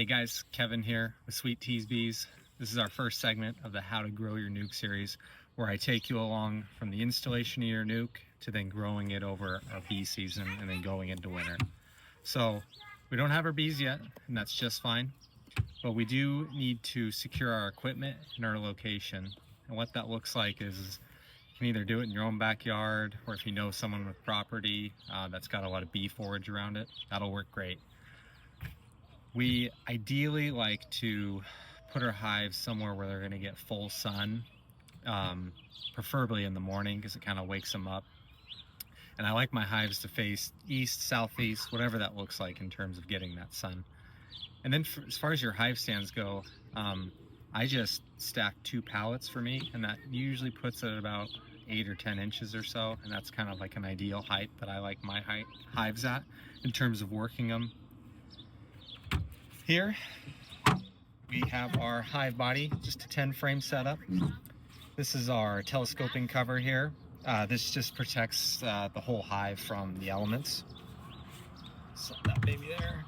Hey guys, Kevin here with Sweet Teas Bees. This is our first segment of the How to Grow Your Nuc series, where I take you along from the installation of your nuc to then growing it over our bee season and then going into winter. So we don't have our bees yet, and that's just fine, but we do need to secure our equipment in our location. And what that looks like is you can either do it in your own backyard, or if you know someone with property that's got a lot of bee forage around it, that'll work great. We ideally like to put our hives somewhere where they're going to get full sun, preferably in the morning because it kind of wakes them up. And I like my hives to face east, southeast, whatever that looks like in terms of getting that sun. And then as far as your hive stands go, I just stack 2 pallets for me, and that usually puts it at about 8 or 10 inches or so, and that's kind of like an ideal height that I like my hives at in terms of working them. Here we have our hive body, just a 10 frame setup. This is our telescoping cover here. This just protects the whole hive from the elements. Set that baby there.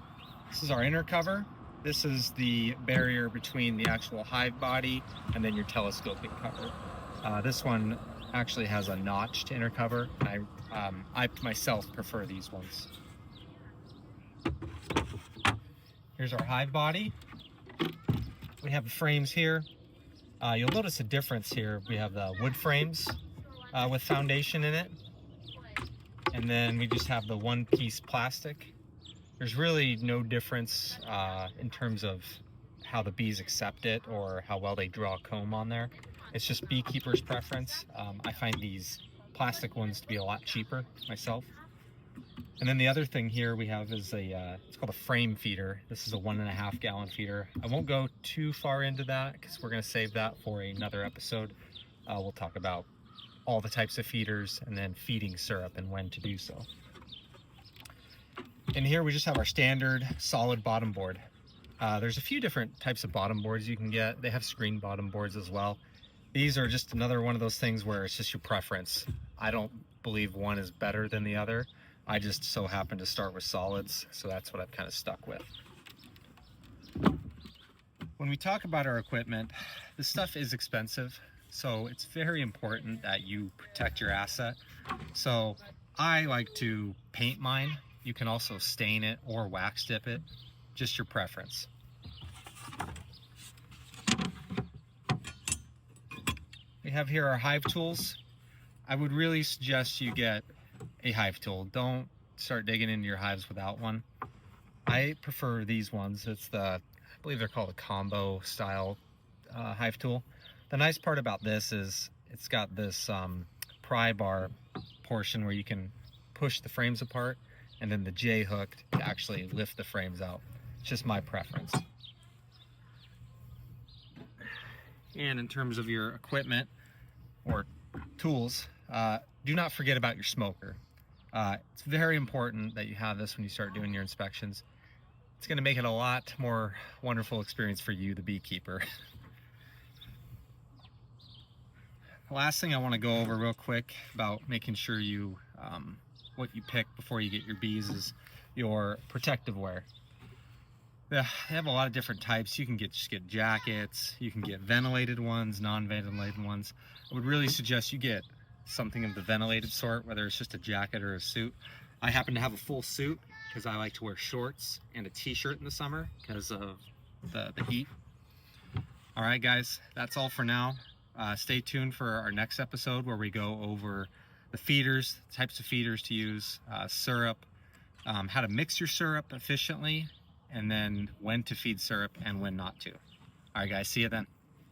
This is our inner cover. This is the barrier between the actual hive body and then your telescoping cover. This one actually has a notched inner cover, and I myself prefer these ones. Here's our hive body. We have the frames here. You'll notice a difference here. We have the wood frames with foundation in it, and then we just have the one-piece plastic. There's really no difference in terms of how the bees accept it or how well they draw a comb on there. It's just beekeepers' preference. I find these plastic ones to be a lot cheaper myself. And then the other thing here we have is it's called a frame feeder. This is a 1.5 gallon feeder. I won't go too far into that because we're going to save that for another episode. We'll talk about all the types of feeders and then feeding syrup and when to do so. And here we just have our standard solid bottom board. There's a few different types of bottom boards you can get. They have screen bottom boards as well. These are just another one of those things where it's just your preference. I don't believe one is better than the other. I just so happen to start with solids, so that's what I've kind of stuck with. When we talk about our equipment, this stuff is expensive, so it's very important that you protect your asset. So I like to paint mine. You can also stain it or wax dip it, just your preference. We have here our hive tools. I would really suggest you get a hive tool. Don't start digging into your hives without one. I prefer these ones. It's I believe they're called a combo style hive tool. The nice part about this is it's got this pry bar portion where you can push the frames apart, and then the J hook to actually lift the frames out. It's just my preference. And in terms of your equipment or tools, do not forget about your smoker. It's very important that you have this when you start doing your inspections. It's going to make it a lot more wonderful experience for you, the beekeeper. The last thing I want to go over real quick about making sure you what you pick before you get your bees is your protective wear. They have a lot of different types. You can just get jackets, you can get ventilated ones, non-ventilated ones. I would really suggest you get something of the ventilated sort, whether it's just a jacket or a suit. I happen to have a full suit because I like to wear shorts and a t-shirt in the summer because of the heat. All right, guys, that's all for now. Stay tuned for our next episode where we go over the feeders, types of feeders to use, syrup, how to mix your syrup efficiently, and then when to feed syrup and when not to. All right, guys, see you then.